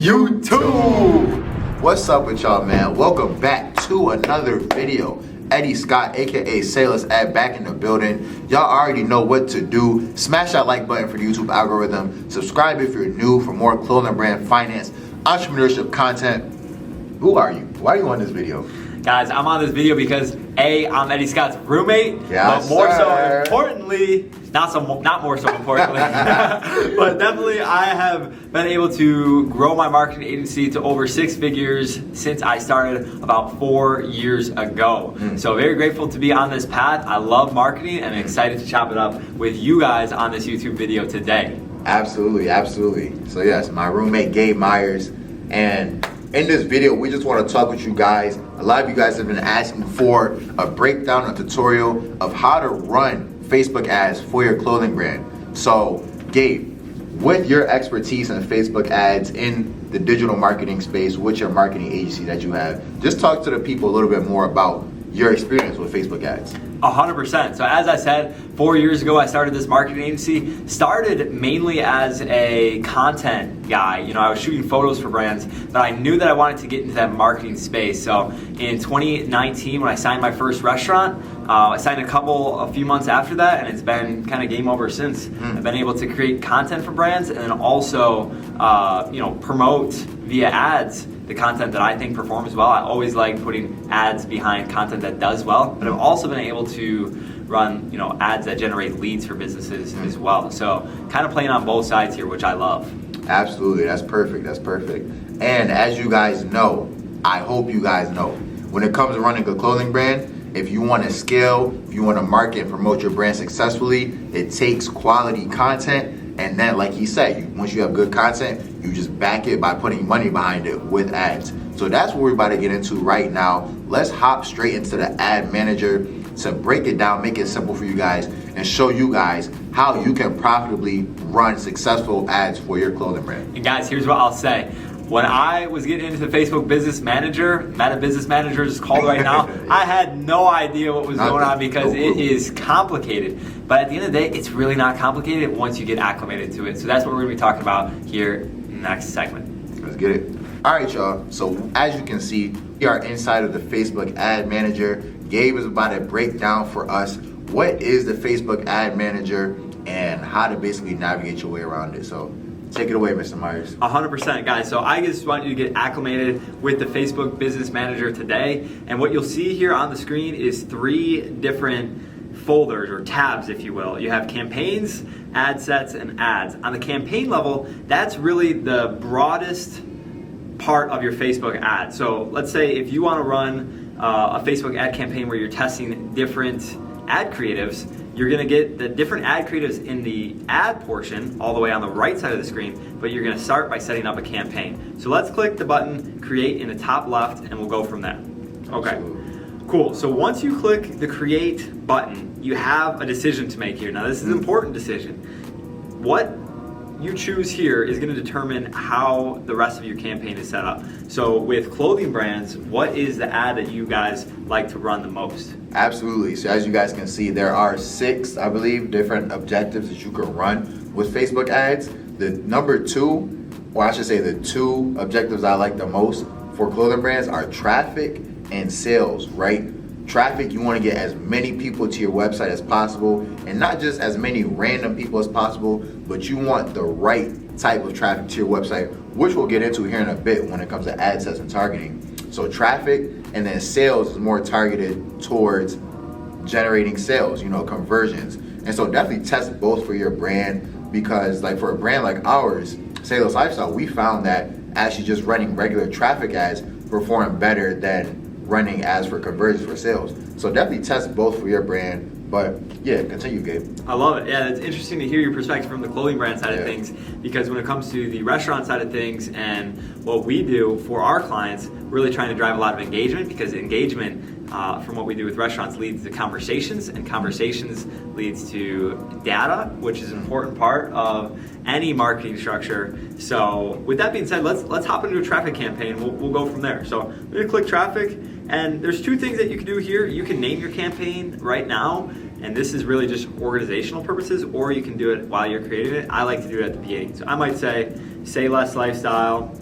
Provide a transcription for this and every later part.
YouTube! What's up with y'all, man? Welcome back to another video. Eddie Scott, aka Sailor's Ad, back in the building. Y'all already know what to do. Smash that like button for the YouTube algorithm. Subscribe if you're new for more clothing brand, finance, entrepreneurship content. Who are you? Why are you on this video? Guys, I'm on this video because A, I'm Eddie Scott's roommate, Yes, but more sir. so importantly, not more so importantly, but definitely I have been able to grow my marketing agency to over 6 figures since I started about 4 years ago. So very grateful to be on this path. I love marketing and I'm excited to chop it up with you guys on this YouTube video today. Absolutely, absolutely. So yes, my roommate Gabe Myers, and in this video, we just want to talk with you guys. A lot of you guys have been asking for a breakdown, a tutorial of how to run Facebook ads for your clothing brand. So, Gabe, with your expertise in Facebook ads in the digital marketing space, with your marketing agency that you have, just talk to the people a little bit more about your experience with Facebook ads. 100%. So as I said, 4 years ago, I started this marketing agency. Started mainly as a content guy. You know, I was shooting photos for brands, but I knew that I wanted to get into that marketing space. So in 2019, when I signed my first restaurant, I signed a few months after that, and it's been kind of game over since. I've been able to create content for brands and then also, promote via ads the content that I think performs well. I always like putting ads behind content that does well, but I've also been able to run, ads that generate leads for businesses as well. So kind of playing on both sides here, which I love. Absolutely, that's perfect, that's perfect. And as you guys know, I hope you guys know, when it comes to running a clothing brand, if you want to scale, if you want to market and promote your brand successfully, it takes quality content. And then, like he said, once you have good content, you just back it by putting money behind it with ads. So that's what we're about to get into right now. Let's hop straight into the ad manager to break it down, make it simple for you guys, and show you guys how you can profitably run successful ads for your clothing brand. And guys, here's what I'll say. When I was getting into Facebook Business Manager, Meta Business Manager is called right now, I had no idea what was going on because it is complicated. But at the end of the day, it's really not complicated once you get acclimated to it. So that's what we're going to be talking about here in the next segment. Let's get it. All right, y'all. So as you can see, we are inside of the Facebook Ad Manager. Gabe is about to break down for us what is the Facebook Ad Manager and how to basically navigate your way around it. So take it away, Mr. Myers. 100%, guys. So I just want you to get acclimated with the Facebook Business Manager today. And what you'll see here on the screen is 3 different folders or tabs, if you will. You have campaigns, ad sets, and ads. On the campaign level, that's really the broadest part of your Facebook ad. So let's say if you want to run a Facebook ad campaign where you're testing different ad creatives, you're going to get the different ad creatives in the ad portion all the way on the right side of the screen, but you're going to start by setting up a campaign. So let's click the button create in the top left and we'll go from there. Okay. Absolutely. Cool. So once you click the create button, you have a decision to make here. Now this is an important decision. What you choose here is going to determine how the rest of your campaign is set up. So with clothing brands, what is the ad that you guys like to run the most? Absolutely. So as you guys can see, there are 6, I believe, different objectives that you can run with Facebook ads. The number 2, or I should say the 2 objectives I like the most for clothing brands are traffic and sales, right? Traffic, you want to get as many people to your website as possible, and not just as many random people as possible, but you want the right type of traffic to your website, which we'll get into here in a bit when it comes to ad sets and targeting. So traffic, and then sales is more targeted towards generating sales, conversions. And so definitely test both for your brand, because like for a brand like ours, Sailor's Lifestyle, we found that actually just running regular traffic ads perform better than running ads for conversions for sales. So definitely test both for your brand. But yeah, continue, Gabe. I love it. Yeah, it's interesting to hear your perspective from the clothing brand side of things, because when it comes to the restaurant side of things and what we do for our clients, really trying to drive a lot of engagement, because engagement from what we do with restaurants leads to conversations, and conversations leads to data, which is an important part of any marketing structure. So with that being said, let's hop into a traffic campaign. We'll go from there. So I'm going to click traffic, and there's 2 things that you can do here. You can name your campaign right now, and this is really just organizational purposes, or you can do it while you're creating it. I like to do it at the beginning. So I might say Less Lifestyle,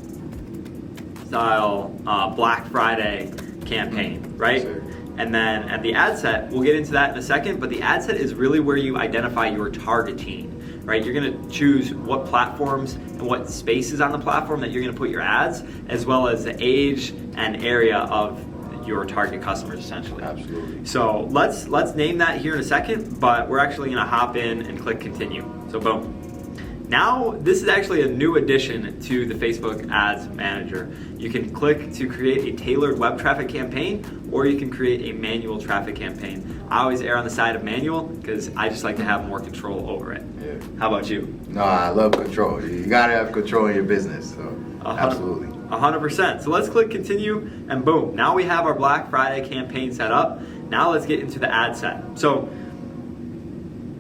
style Black Friday campaign, right? Sure. And then at the ad set, we'll get into that in a second, but the ad set is really where you identify your targeting, right? You're gonna choose what platforms and what spaces on the platform that you're gonna put your ads, as well as the age and area of your target customers, essentially. Absolutely. So let's name that here in a second, but we're actually gonna hop in and click continue. So boom. Now, this is actually a new addition to the Facebook Ads Manager. You can click to create a tailored web traffic campaign, or you can create a manual traffic campaign. I always err on the side of manual because I just like to have more control over it. Yeah. How about you? No, I love control. You gotta have control in your business, so absolutely. 100%. So let's click continue, and boom. Now we have our Black Friday campaign set up. Now let's get into the ad set. So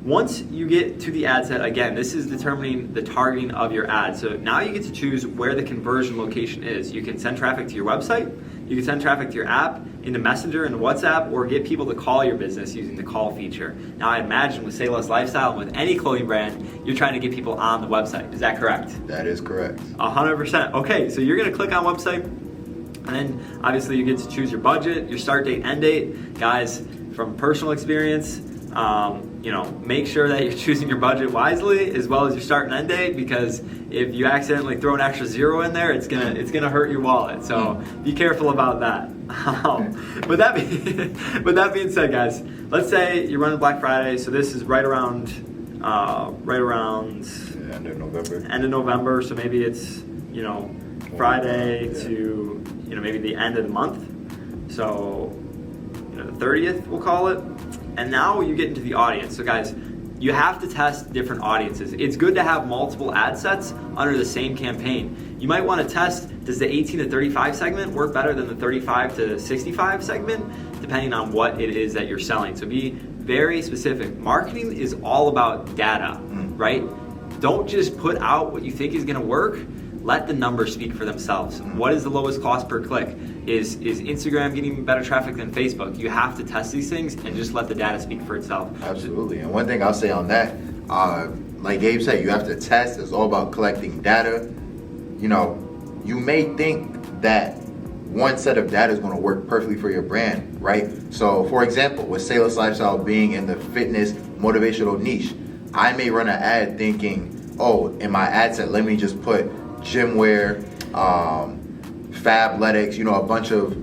once you get to the ad set, again, this is determining the targeting of your ad. So now you get to choose where the conversion location is. You can send traffic to your website, you can send traffic to your app, into Messenger and WhatsApp, or get people to call your business using the call feature. Now I imagine with Say Less Lifestyle and with any clothing brand, you're trying to get people on the website. Is that correct? That is correct. 100%. Okay, so you're gonna click on website, and then obviously you get to choose your budget, your start date, end date. Guys, from personal experience, make sure that you're choosing your budget wisely as well as your start and end date, because if you accidentally throw an extra zero in there, it's gonna hurt your wallet. So be careful about that. With that being said, guys, let's say you're running Black Friday. So this is right around End of November. End of November. So maybe it's Friday to maybe the end of the month. So the 30th, we'll call it. And now you get into the audience. So guys, you have to test different audiences. It's good to have multiple ad sets under the same campaign. You might want to test, does the 18 to 35 segment work better than the 35 to 65 segment, depending on what it is that you're selling. So be very specific. Marketing is all about data, right? Don't just put out what you think is gonna work. Let the numbers speak for themselves. What is the lowest cost per click? Is Instagram getting better traffic than Facebook? You have to test these things and just let the data speak for itself. Absolutely. And one thing I'll say on that, like Gabe said, you have to test. It's all about collecting data. You may think that one set of data is going to work perfectly for your brand, right? So, for example, with Say Less Lifestyle being in the fitness motivational niche, I may run an ad thinking, oh, in my ad set, let me just put gym wear, Fabletics, a bunch of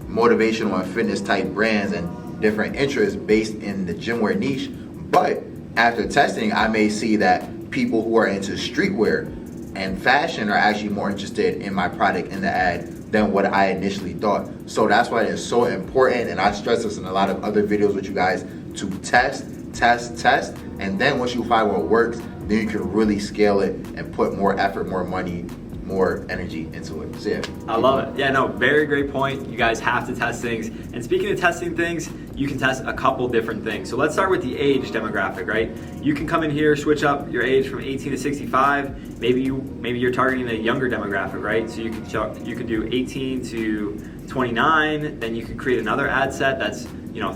motivational and fitness type brands and different interests based in the gym wear niche. But after testing, I may see that people who are into streetwear and fashion are actually more interested in my product in the ad than what I initially thought. So that's why it's so important, and I stress this in a lot of other videos with you guys, to test, and then once you find what works, then you can really scale it and put more effort, more money, more energy into it. So yeah. I love it. Yeah, no, very great point. You guys have to test things. And speaking of testing things, you can test a couple different things. So let's start with the age demographic, right? You can come in here, switch up your age from 18 to 65. Maybe you're targeting a younger demographic, right? So you can do 18 to 29. Then you could create another ad set that's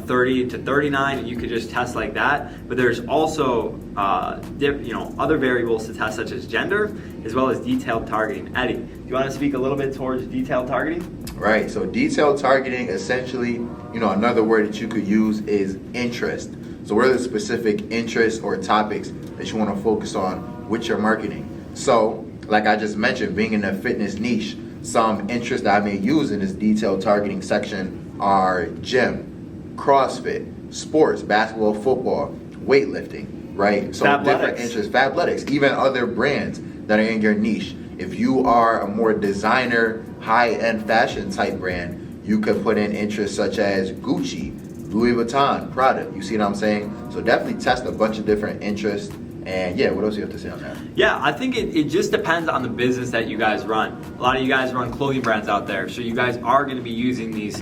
30 to 39, and you could just test like that. But there's also other variables to test, such as gender, as well as detailed targeting. Eddie, do you want to speak a little bit towards detailed targeting? Right, so detailed targeting, essentially, another word that you could use is interest. So what are the specific interests or topics that you want to focus on with your marketing? So, like I just mentioned, being in the fitness niche, some interests that I may use in this detailed targeting section are gym, CrossFit, sports, basketball, football, weightlifting, right? So Fabletics. Different interests, Fabletics, even other brands that are in your niche. If you are a more designer, high-end fashion type brand, you could put in interests such as Gucci, Louis Vuitton, Prada. You see what I'm saying? So definitely test a bunch of different interests. And yeah, what else do you have to say on that? Yeah, I think it just depends on the business that you guys run. A lot of you guys run clothing brands out there, so you guys are going to be using these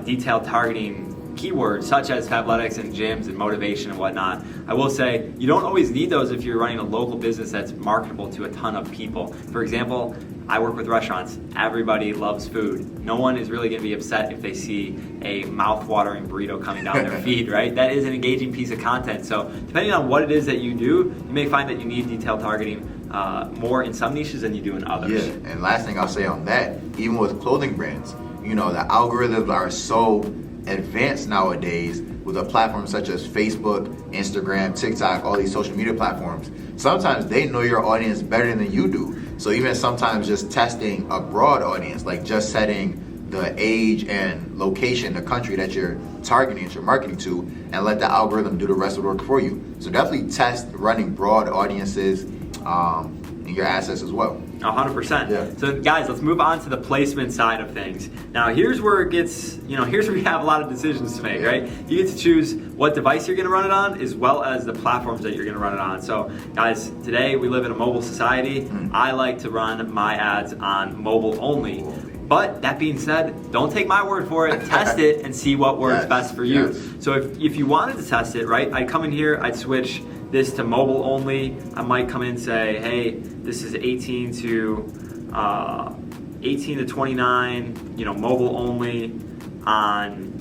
detailed targeting keywords such as Fabletics and gyms and motivation and whatnot. I will say you don't always need those if you're running a local business that's marketable to a ton of people. For example, I work with restaurants. Everybody loves food. No one is really going to be upset if they see a mouth-watering burrito coming down their feed, right? That is an engaging piece of content. So depending on what it is that you do, you may find that you need detailed targeting more in some niches than you do in others. Yeah, and last thing I'll say on that, even with clothing brands, you know, the algorithms are so advanced nowadays with a platform such as Facebook, Instagram, TikTok, all these social media platforms. Sometimes they know your audience better than you do. So even sometimes just testing a broad audience, like just setting the age and location, the country that you're targeting, that you're marketing to, and let the algorithm do the rest of the work for you. So definitely test running broad audiences in your assets as well. 100%. Yeah. So guys, let's move on to the placement side of things. Now here's where it gets, here's where you have a lot of decisions to make, right? You get to choose what device you're gonna run it on, as well as the platforms that you're gonna run it on. So guys, today we live in a mobile society. I like to run my ads on mobile only. But that being said, don't take my word for it. Test it and see what works best for you. So if you wanted to test it, right, I'd come in here, I'd switch this to mobile only. I might come in and say, hey, this is 18 to 29, mobile only on,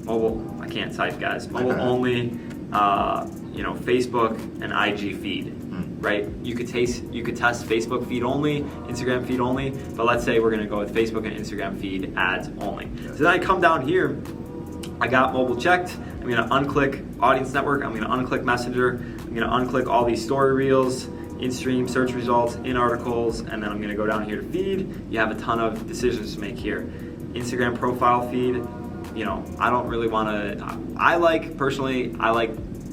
mobile, I can't type, guys. Mobile only, Facebook and IG feed. Right? You could test Facebook feed only, Instagram feed only, but let's say we're gonna go with Facebook and Instagram feed ads only. So then I come down here, I got mobile checked, I'm gonna unclick audience network, I'm gonna unclick messenger, I'm gonna unclick all these story reels, in-stream search results, in articles, and then I'm gonna go down here to feed. You have a ton of decisions to make here. Instagram profile feed, I don't really wanna, I like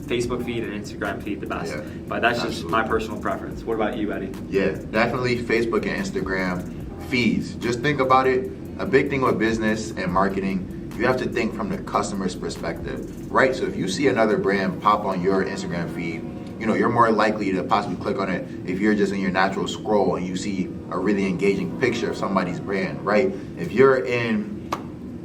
Facebook feed and Instagram feed the best, but that's just my personal preference. What about you, Eddie? Yeah, definitely Facebook and Instagram feeds. Just think about it. A big thing with business and marketing, you have to think from the customer's perspective, right? So if you see another brand pop on your Instagram feed, you're more likely to possibly click on it if you're just in your natural scroll and you see a really engaging picture of somebody's brand, right? If you're in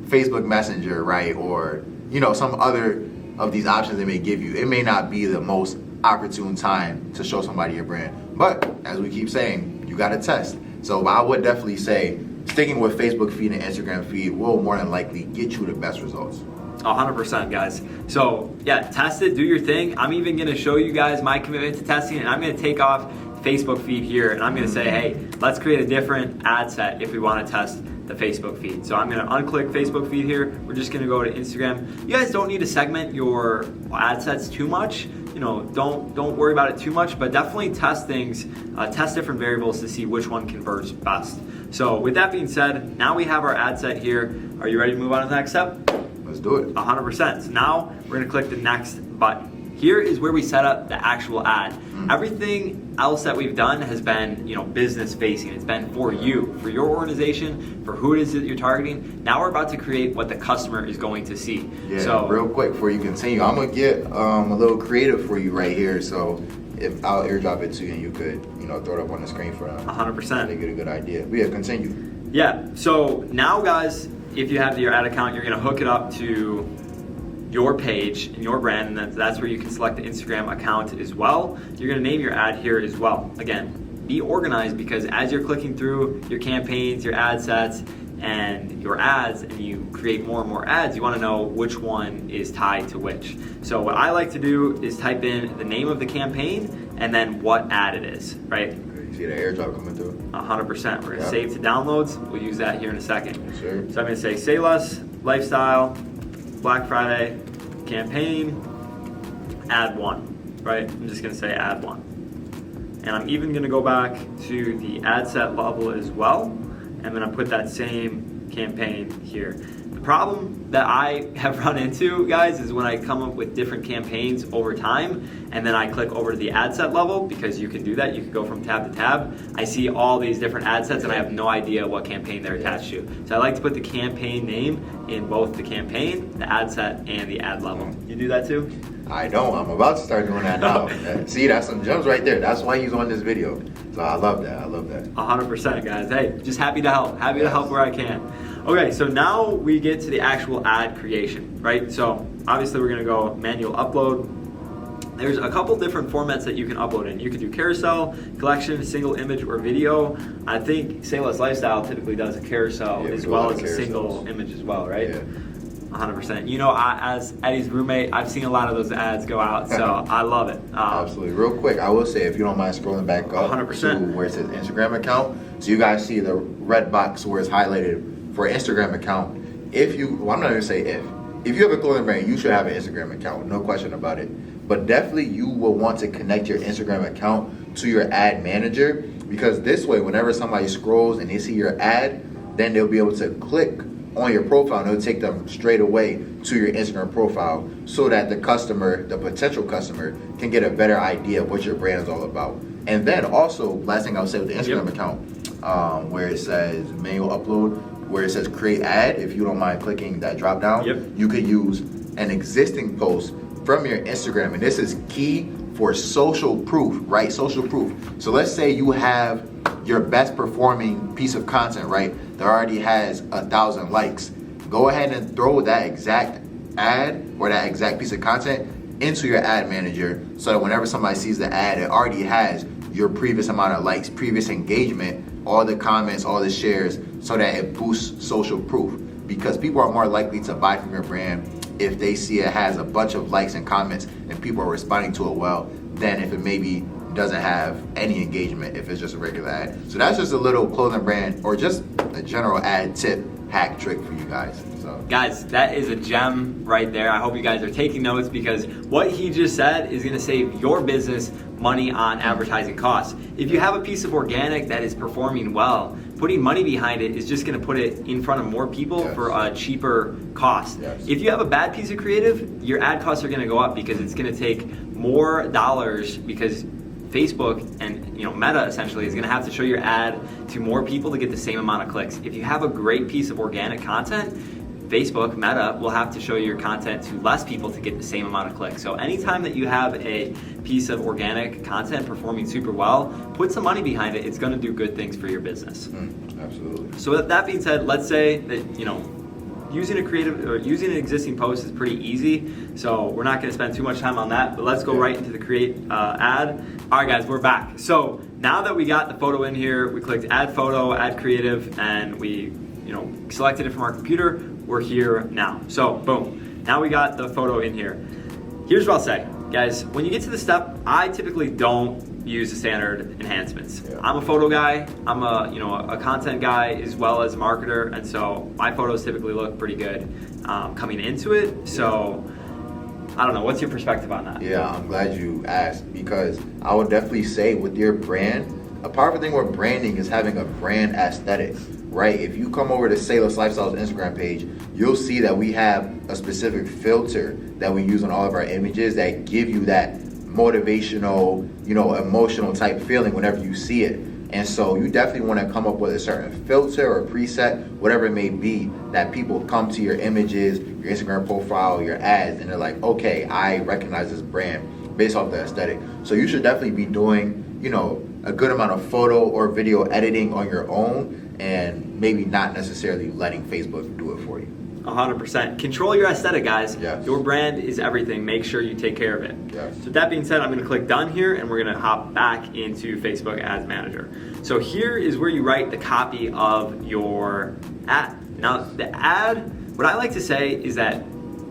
Facebook Messenger, right, or some other of these options they may give you, it may not be the most opportune time to show somebody your brand. But as we keep saying, you gotta test. So I would definitely say sticking with Facebook feed and Instagram feed will more than likely get you the best results. 100%, guys. So yeah, test it, do your thing. I'm even gonna show you guys my commitment to testing, and I'm gonna take off Facebook feed here, and I'm gonna say, hey, let's create a different ad set if we wanna test the Facebook feed. So I'm gonna unclick Facebook feed here. We're just gonna go to Instagram. You guys don't need to segment your ad sets too much. Don't worry about it too much, but definitely test things, test different variables to see which one converts best. So with that being said, now we have our ad set here. Are you ready to move on to the next step? Let's do it. 100%. So now we're gonna click the next button. Here is where we set up the actual ad. Everything else that we've done has been, business facing. It's been for you, for your organization, for who it is that you're targeting. Now we're about to create what the customer is going to see. Yeah, so real quick before you continue, I'm gonna get a little creative for you right here. So if I'll airdrop it to you and you could, throw it up on the screen for them. 100%. They get a good idea. But yeah, continue. Yeah, so now guys, if you have your ad account, you're gonna hook it up to your page and your brand, and that's where you can select the Instagram account as well. You're gonna name your ad here as well. Again, be organized, because as you're clicking through your campaigns, your ad sets, and your ads, and you create more and more ads, you wanna know which one is tied to which. So what I like to do is type in the name of the campaign and then what ad it is, right? You see the airdrop coming through? 100%. We're gonna save to downloads. We'll use that here in a second. Sure. So I'm gonna say less, lifestyle, Black Friday, campaign, ad one, right? I'm just gonna say ad one. And I'm even gonna go back to the ad set level as well. I'm gonna put that same campaign here. The problem that I have run into, guys, is when I come up with different campaigns over time, and then I click over to the ad set level, because you can do that, you can go from tab to tab. I see all these different ad sets and I have no idea what campaign they're attached to. So I like to put the campaign name in both the campaign, the ad set, and the ad level. You do that too? I don't. I'm about to start doing that now. See, that's some gems right there. That's why he's on this video. So I love that. 100%, guys. Hey, just happy to help. Happy to help where I can. Okay, so now we get to the actual ad creation, right? So obviously we're gonna go manual upload. There's a couple different formats that you can upload in. You can do carousel, collection, single image, or video. I think Say Less Lifestyle typically does a carousel as well as a single image as well, right? Yeah. 100%. You know, as Eddie's roommate, I've seen a lot of those ads go out, so I love it. Absolutely. Real quick, I will say, if you don't mind scrolling back up 100%. to where it says Instagram account, so you guys see the red box where it's highlighted for Instagram account. If you, well, I'm not going to say if you have a clothing brand, you should have an Instagram account, no question about it. But definitely you will want to connect your Instagram account to your ad manager, because this way, whenever somebody scrolls and they see your ad, then they'll be able to click on your profile and it'll take them straight away to your Instagram profile, so that the customer, the potential customer, can get a better idea of what your brand is all about. And then also, last thing I'll say with the Instagram account, where it says manual upload, where it says create ad, if you don't mind clicking that drop down, you could use an existing post from your Instagram. And this is key for social proof, right? Social proof. So let's say you have your best performing piece of content, right, that already has 1,000 likes. Go ahead and throw that exact ad or that exact piece of content into your ad manager, so that whenever somebody sees the ad, it already has your previous amount of likes, previous engagement, all the comments, all the shares, so that it boosts social proof. Because people are more likely to buy from your brand if they see it has a bunch of likes and comments and people are responding to it well, than if it maybe doesn't have any engagement, if it's just a regular ad. So that's just a little clothing brand or just a general ad tip hack trick for you guys. So guys, that is a gem right there. I hope you guys are taking notes, because what he just said is going to save your business money on advertising costs. If you have a piece of organic that is performing well, putting money behind it is just going to put it in front of more people for a cheaper cost. If you have a bad piece of creative, your ad costs are going to go up, because it's going to take more dollars, because Facebook and Meta essentially is going to have to show your ad to more people to get the same amount of clicks. If you have a great piece of organic content, Facebook, Meta, will have to show your content to less people to get the same amount of clicks. So anytime that you have a piece of organic content performing super well, put some money behind it. It's going to do good things for your business. Absolutely. So with that being said, let's say that using a creative or using an existing post is pretty easy, so we're not going to spend too much time on that, but let's go right into the create ad. All right guys, we're back. So now that we got the photo in here, we clicked add photo, add creative, and we selected it from our computer. We're here now. So boom, now we got the photo in here. Here's what I'll say, guys, when you get to this step, I typically don't use the standard enhancements. I'm a photo guy, I'm a content guy as well as a marketer, and so my photos typically look pretty good coming into it. So I don't know, what's your perspective on that? Yeah, I'm glad you asked, because I would definitely say with your brand, a powerful thing with branding is having a brand aesthetic, right? If you come over to Sailor's Lifestyle's Instagram page, you'll see that we have a specific filter that we use on all of our images that give you that motivational, emotional type feeling whenever you see it. And so you definitely want to come up with a certain filter or preset, whatever it may be, that people come to your images, your Instagram profile, your ads, and they're like, okay, I recognize this brand based off the aesthetic. So you should definitely be doing, a good amount of photo or video editing on your own, and maybe not necessarily letting Facebook do it for you. 100%. Control your aesthetic, guys. Your brand is everything. Make sure you take care of it. So that being said, I'm going to click done here, and we're going to hop back into Facebook Ads Manager. So here is where you write the copy of your ad. Now, the ad, what I like to say is that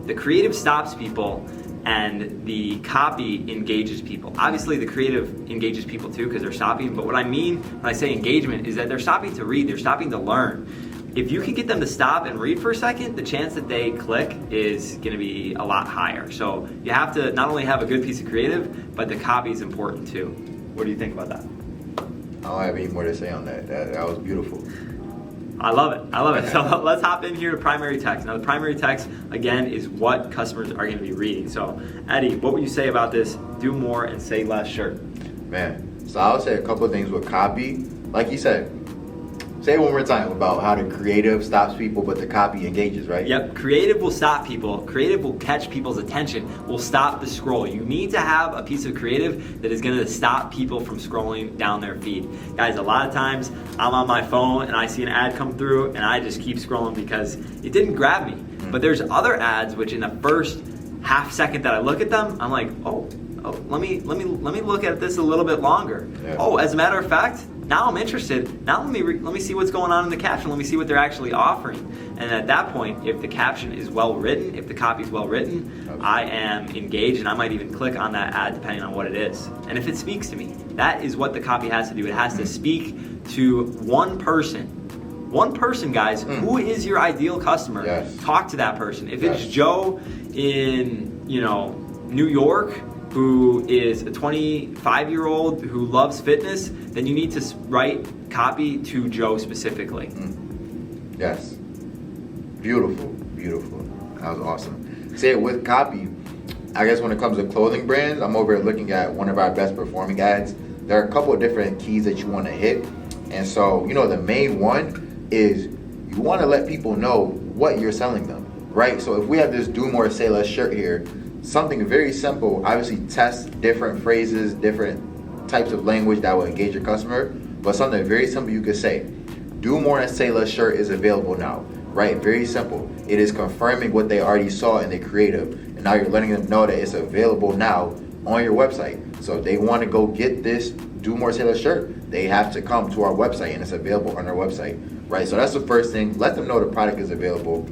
the creative stops people and the copy engages people. Obviously, the creative engages people too, because they're stopping, but what I mean when I say engagement is that they're stopping to read, they're stopping to learn. If you can get them to stop and read for a second, the chance that they click is going to be a lot higher. So you have to not only have a good piece of creative, but the copy is important too. What do you think about that? I don't have any more to say on that. That was beautiful. I love it. So let's hop in here to primary text. Now the primary text, again, is what customers are going to be reading. So Eddie, what would you say about this? Do more and say less shirt. Man, so I'll say a couple of things with copy. Like you said, say it one more time about how the creative stops people, but the copy engages, right? Yep, creative will stop people. Creative will catch people's attention, will stop the scroll. You need to have a piece of creative that is gonna stop people from scrolling down their feed. Guys, a lot of times I'm on my phone and I see an ad come through and I just keep scrolling because it didn't grab me. But there's other ads which in the first half second that I look at them, I'm like, oh, let me look at this a little bit longer. Oh, as a matter of fact, Now I'm interested. Now let me see what's going on in the caption. Let me see what they're actually offering. And at that point, if the caption is well written, if the copy is well written, I am engaged, and I might even click on that ad depending on what it is. And if it speaks to me, that is what the copy has to do. It has to speak to one person. One person, guys. Who is your ideal customer? Yes. Talk to that person. If it's Joe in, New York, who is a 25-year-old who loves fitness, then you need to write copy to Joe specifically. Yes. Beautiful, beautiful. That was awesome. Say with copy, I guess when it comes to clothing brands, I'm over here looking at one of our best performing ads. There are a couple of different keys that you want to hit. And so, the main one is you want to let people know what you're selling them, right? So if we have this Do More, Say Less shirt here, something very simple, obviously test different phrases, different types of language that will engage your customer, but something very simple you could say. Do More and Say Less shirt is available now, right? Very simple. It is confirming what they already saw in the creative, and now you're letting them know that it's available now on your website. So if they want to go get this Do More, Say Less shirt, they have to come to our website, and it's available on our website, right? So that's the first thing. Let them know the product is available.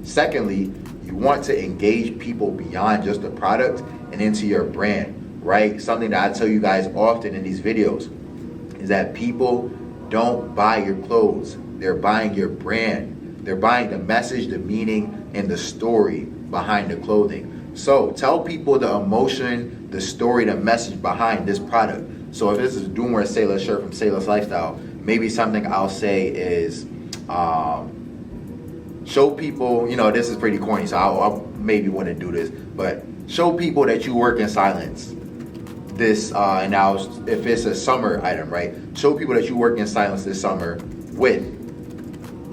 Secondly, you want to engage people beyond just the product and into your brand, right? Something that I tell you guys often in these videos is that people don't buy your clothes. They're buying your brand. They're buying the message, the meaning, and the story behind the clothing. So tell people the emotion, the story, the message behind this product. So if this is a Do More, Say Less shirt from Say Less Lifestyle, maybe something I'll say is, show people, this is pretty corny, so I'll maybe want to do this, but show people that you work in silence. This, and now if it's a summer item, right? Show people that you work in silence this summer with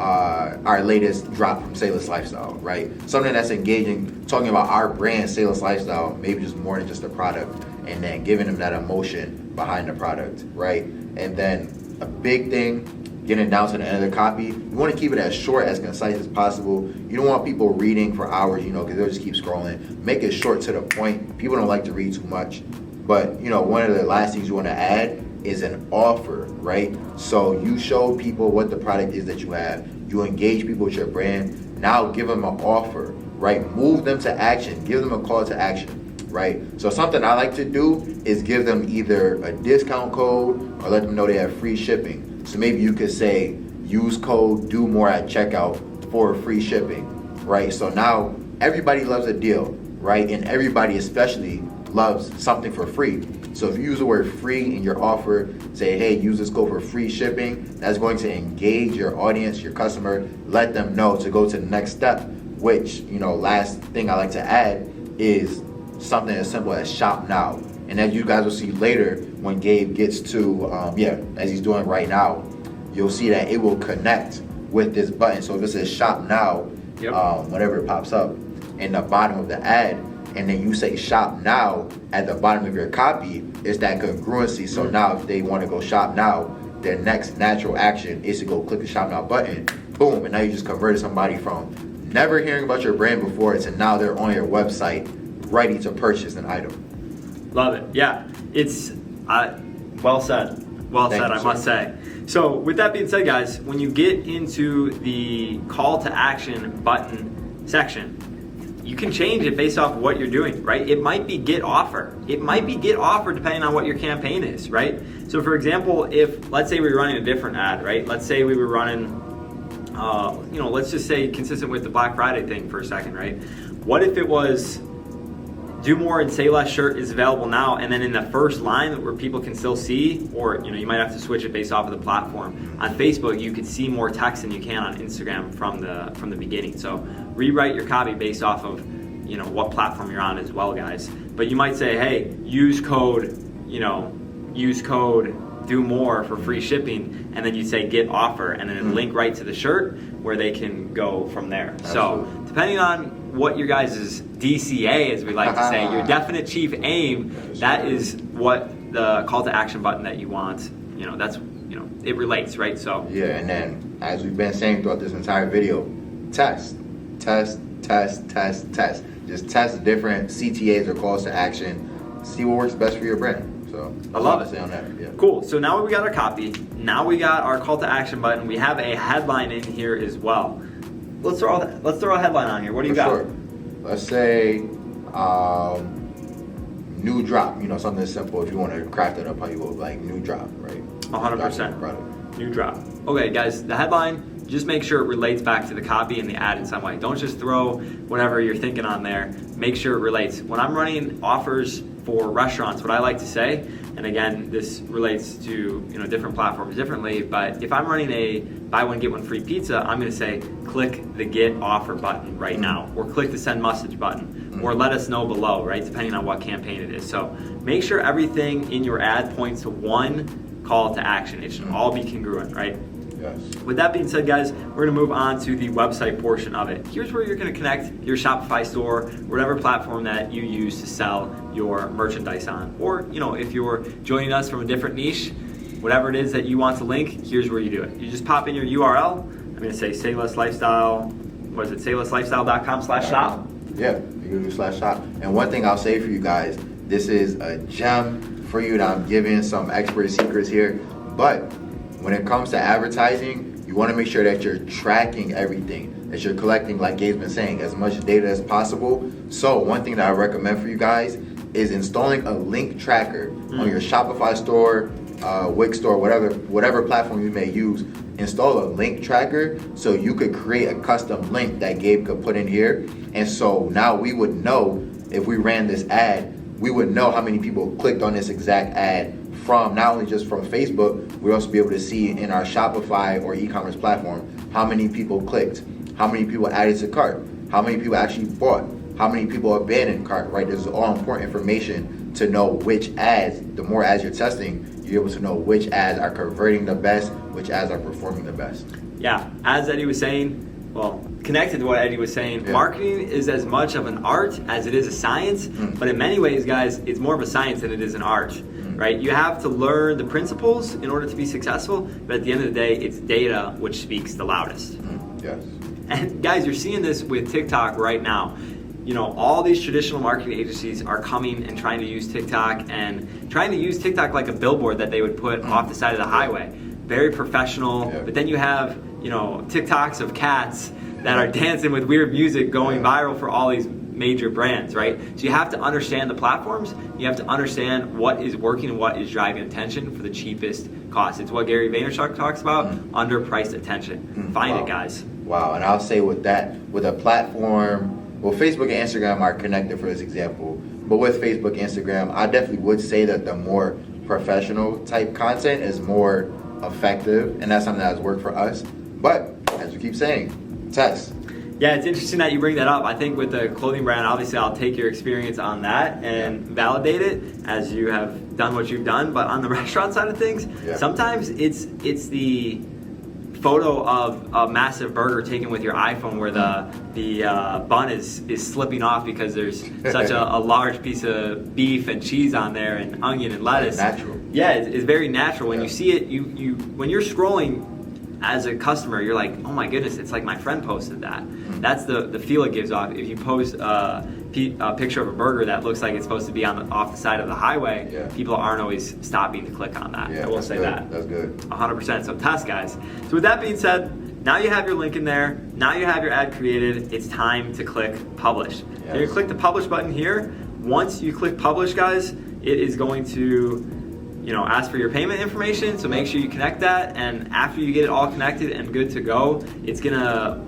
our latest drop from Say Less Lifestyle, right? Something that's engaging, talking about our brand, Say Less Lifestyle, maybe just more than just a product, and then giving them that emotion behind the product, right? And then a big thing, getting down to the end of the copy, you want to keep it as short, as concise as possible. You don't want people reading for hours, because they'll just keep scrolling. Make it short to the point. People don't like to read too much. But, one of the last things you want to add is an offer, right? So you show people what the product is that you have. You engage people with your brand. Now give them an offer, right? Move them to action. Give them a call to action, right? So something I like to do is give them either a discount code or let them know they have free shipping. So maybe you could say, use code Do More at checkout for free shipping, right? So now everybody loves a deal, right? And everybody especially loves something for free. So if you use the word free in your offer, say, hey, use this code for free shipping, that's going to engage your audience, your customer, let them know to go to the next step, which, last thing I like to add is something as simple as shop now. And as you guys will see later, when Gabe gets to, as he's doing right now, you'll see that it will connect with this button. So if it says shop now, whenever it pops up in the bottom of the ad, and then you say shop now at the bottom of your copy, it's that congruency. So now if they want to go shop now, their next natural action is to go click the shop now button, boom, and now you just converted somebody from never hearing about your brand before to now they're on your website ready to purchase an item. Love it. Yeah, it's well said. Well said, I must say. So with that being said, guys, when you get into the call to action button section, you can change it based off of what you're doing, right? It might be get offer. It might be get offer depending on what your campaign is, right? So for example, if let's say we were running a different ad, right? Let's say we were running, let's just say consistent with the Black Friday thing for a second, right? What if it was Do More and Say Less shirt is available now, and then in the first line where people can still see, or you might have to switch it based off of the platform. On Facebook, you could see more text than you can on Instagram from the beginning. So rewrite your copy based off of what platform you're on as well, guys. But you might say, hey, use code Do More for free shipping, and then you say get offer, and then link right to the shirt where they can go from there. Absolutely. So depending on what your guys' DCA, as we like to say, your definite chief aim, that is what the call to action button that you want, that's, it relates, right? So yeah, and then as we've been saying throughout this entire video, test. Just test different CTAs or calls to action. See what works best for your brand. So So I love to it. say on that. Yeah. Cool. So now we got our copy. Now we got our call to action button. We have a headline in here as well. Let's throw a headline on here. What do you got? Sure. Let's say new drop. Something simple. If you want to craft it up how you would, like new drop, right? 100%. New drop. Okay, guys. The headline. Just make sure it relates back to the copy and the ad in some way. Don't just throw whatever you're thinking on there. Make sure it relates. When I'm running offers for restaurants, what I like to say, and again, this relates to different platforms differently, but if I'm running a buy one get one free pizza, I'm going to say click the get offer button right now, or click the send message button, or let us know below, right? Depending on what campaign it is. So make sure everything in your ad points to one call to action. It should all be congruent, right? Yes. With that being said, guys, we're going to move on to the website portion of it. Here's where you're going to connect your Shopify store, whatever platform that you use to sell your merchandise on. Or, if you're joining us from a different niche, whatever it is that you want to link, here's where you do it. You just pop in your URL. I'm going to say Say Less Lifestyle. What is it? SayLessLifestyle.com/shop. Yeah, you can do /shop. And one thing I'll say for you guys, this is a gem for you that I'm giving some expert secrets here. But when it comes to advertising, you want to make sure that you're tracking everything, that you're collecting, like Gabe's been saying, as much data as possible. So one thing that I recommend for you guys is installing a link tracker on your Shopify store, Wix store, whatever platform you may use. Install a link tracker so you could create a custom link that Gabe could put in here. And so now we would know, if we ran this ad, we would know how many people clicked on this exact ad from, not only just from Facebook, we'll also be able to see in our Shopify or e-commerce platform how many people clicked, how many people added to cart, how many people actually bought, how many people abandoned cart, right? This is all important information to know which ads, the more ads you're testing, you're able to know which ads are converting the best, which ads are performing the best. Yeah, as Eddie was saying, connected to what Eddie was saying, marketing is as much of an art as it is a science, but in many ways, guys, it's more of a science than it is an art. Right? You have to learn the principles in order to be successful, but at the end of the day, it's data which speaks the loudest. Yes. And guys, you're seeing this with TikTok right now. All these traditional marketing agencies are coming and trying to use TikTok like a billboard that they would put off the side of the highway. Very professional, but then you have, TikToks of cats that are dancing with weird music going viral for all these major brands, right? So you have to understand the platforms. You have to understand what is working and what is driving attention for the cheapest cost. It's what Gary Vaynerchuk talks about, underpriced attention. Find it, guys. Wow, and I'll say with that, with a platform, Facebook and Instagram are connected for this example, but with Facebook, Instagram, I definitely would say that the more professional type content is more effective, and that's something that has worked for us. But as we keep saying, test. Yeah, it's interesting that you bring that up. I think with the clothing brand, obviously I'll take your experience on that and validate it as you have done what you've done. But on the restaurant side of things, sometimes it's the photo of a massive burger taken with your iPhone where the bun is slipping off because there's such a large piece of beef and cheese on there and onion and lettuce. Natural. Yeah, it's very natural. When you see it, you when you're scrolling as a customer, you're like, oh my goodness, it's like my friend posted that. That's the feel it gives off. If you post a picture of a burger that looks like it's supposed to be off the side of the highway, people aren't always stopping to click on that. I will say that. That's good. 100%. So test, guys. So with that being said, now you have your link in there. Now you have your ad created. It's time to click publish. So you click the publish button here. Once you click publish, guys, it is going to ask for your payment information, so make sure you connect that, and after you get it all connected and good to go, it's gonna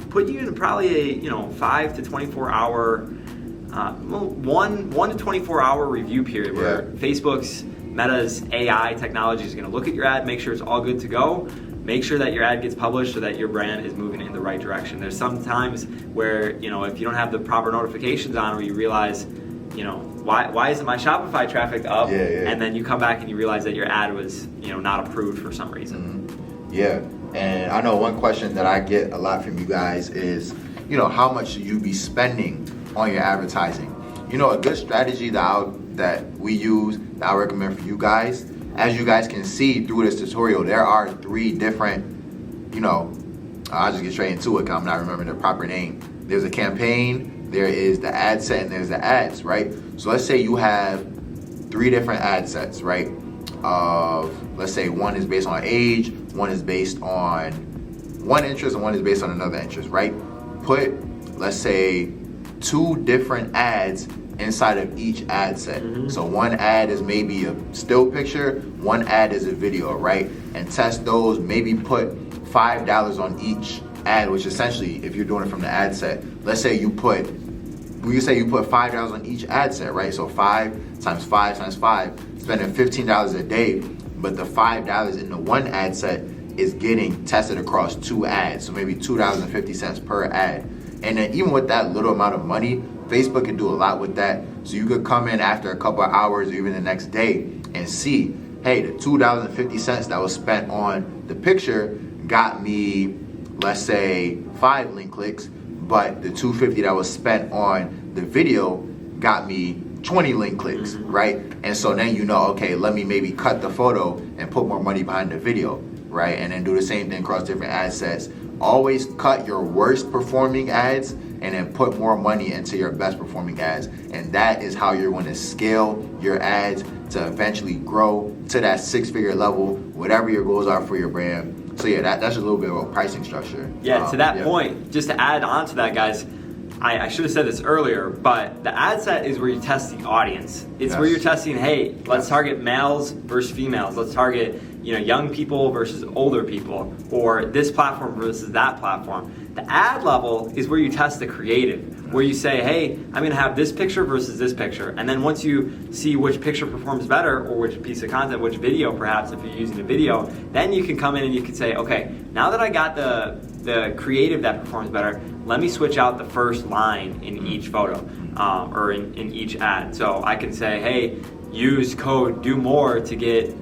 put you in probably a 5 to 24 hour, 1 to 24 hour review period where Facebook's Meta's AI technology is gonna look at your ad, make sure it's all good to go, make sure that your ad gets published so that your brand is moving in the right direction. There's some times where if you don't have the proper notifications on, where you realize why isn't my Shopify traffic up? And then you come back and you realize that your ad was, not approved for some reason. Yeah, and I know one question that I get a lot from you guys is, how much should you be spending on your advertising? A good strategy that we use, that I recommend for you guys, as you guys can see through this tutorial, there are 3 different, I'll just get straight into it because I'm not remembering the proper name. There's a campaign, there is the ad set, and there's the ads, right? So let's say you have 3 different ad sets, right? Let's say one is based on age, one is based on one interest, and one is based on another interest, right? Put, let's say, 2 different ads inside of each ad set. So one ad is maybe a still picture, one ad is a video, right? And test those, maybe put $5 on each ad, which essentially, if you're doing it from the ad set, let's say you put $5 on each ad set, right? So 5 times 5 times 5, spending $15 a day, but the $5 in the one ad set is getting tested across 2 ads, so maybe $2.50 per ad. And then even with that little amount of money, Facebook can do a lot with that. So you could come in after a couple of hours or even the next day and see, hey, the $2.50 that was spent on the picture got me, let's say, 5 link clicks, but the $2.50 that was spent on the video got me 20 link clicks, right? And so then you know, okay, let me maybe cut the photo and put more money behind the video, right? And then do the same thing across different ad sets. Always cut your worst performing ads and then put more money into your best performing ads. And that is how you're going to scale your ads to eventually grow to that 6-figure level, whatever your goals are for your brand. So yeah, that's a little bit of a pricing structure. Yeah, to that point, just to add on to that, guys, I should have said this earlier, but the ad set is where you test the audience. It's where you're testing, hey, let's target males versus females. Let's target, young people versus older people, or this platform versus that platform. The ad level is where you test the creative, where you say, hey, I'm going to have this picture versus this picture. And then once you see which picture performs better, or which piece of content, which video perhaps, if you're using a video, then you can come in and you can say, okay, now that I got the creative that performs better, let me switch out the first line in each photo or in each ad. So I can say, hey, use code do more to get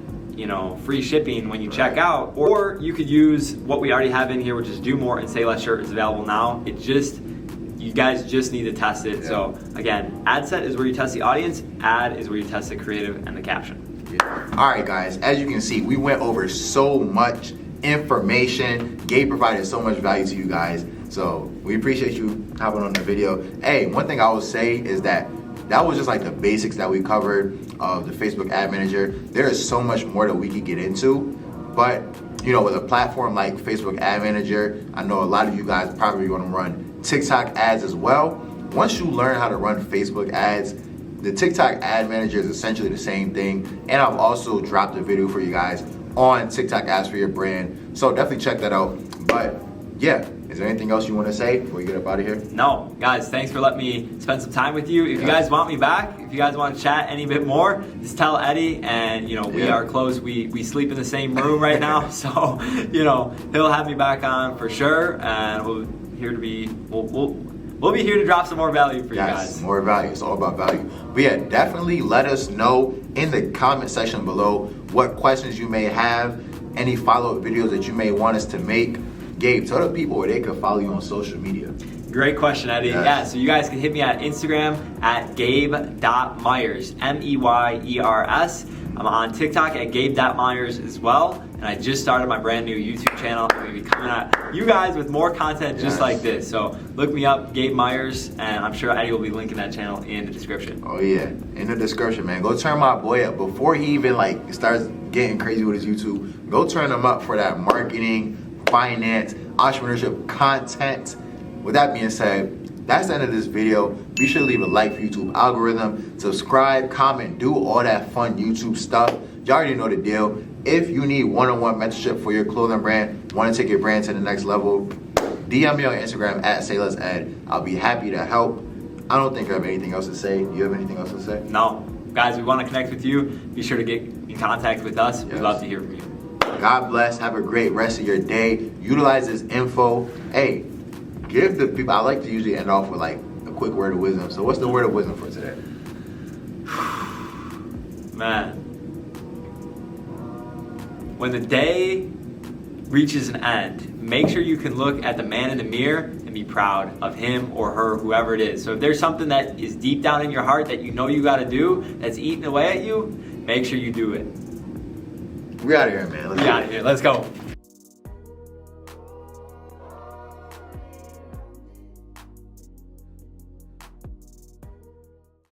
free shipping when you check out. Or you could use what we already have in here, which is do more, and say less shirt is available now. You guys just need to test it. Yeah. So again, ad set is where you test the audience, ad is where you test the creative and the caption. Yeah. All right, guys, as you can see, we went over so much information. Gabe provided so much value to you guys. So we appreciate you hopping on the video. Hey, one thing I will say is that was just like the basics that we covered of the Facebook Ad Manager. There is so much more that we could get into, but with a platform like Facebook Ad Manager, I know a lot of you guys probably want to run TikTok ads as well. Once you learn how to run Facebook ads, the TikTok Ad Manager is essentially the same thing. And I've also dropped a video for you guys on TikTok ads for your brand. So definitely check that out. But yeah, is there anything else you want to say before we get up out of here? No, guys, thanks for letting me spend some time with you. If you guys want me back, if you guys want to chat any bit more, just tell Eddie. And we are close. We sleep in the same room right now, so he'll have me back on for sure. And we'll be here to drop some more value for you guys. More value. It's all about value. But yeah, definitely let us know in the comment section below what questions you may have, any follow-up videos that you may want us to make. Gabe, tell the people where they can follow you on social media. Great question, Eddie. Yes. Yeah, so you guys can hit me at Instagram at gabe.myers, Meyers. I'm on TikTok at gabe.myers as well. And I just started my brand new YouTube channel. I'm going to be coming at you guys with more content just like this. So look me up, Gabe Myers, and I'm sure Eddie will be linking that channel in the description. Oh yeah, in the description, man. Go turn my boy up before he even starts getting crazy with his YouTube. Go turn him up for that marketing, finance, entrepreneurship content. With that being said, that's the end of this video. Be sure to leave a like for YouTube algorithm, subscribe, comment, do all that fun YouTube stuff. You already know the deal. If you need one-on-one mentorship for your clothing brand, want to take your brand to the next level, DM me on Instagram at SayLessEd. I'll be happy to help. I don't think I have anything else to say. Do you have anything else to say? No. Guys, we want to connect with you. Be sure to get in contact with us. We'd love to hear from you. God bless. Have a great rest of your day. Utilize this info. Hey, give the people, I like to usually end off with a quick word of wisdom. So what's the word of wisdom for today? Man. When the day reaches an end, make sure you can look at the man in the mirror and be proud of him or her, whoever it is. So if there's something that is deep down in your heart that you know you got to do, that's eating away at you, make sure you do it. We out of here, man. Let's go.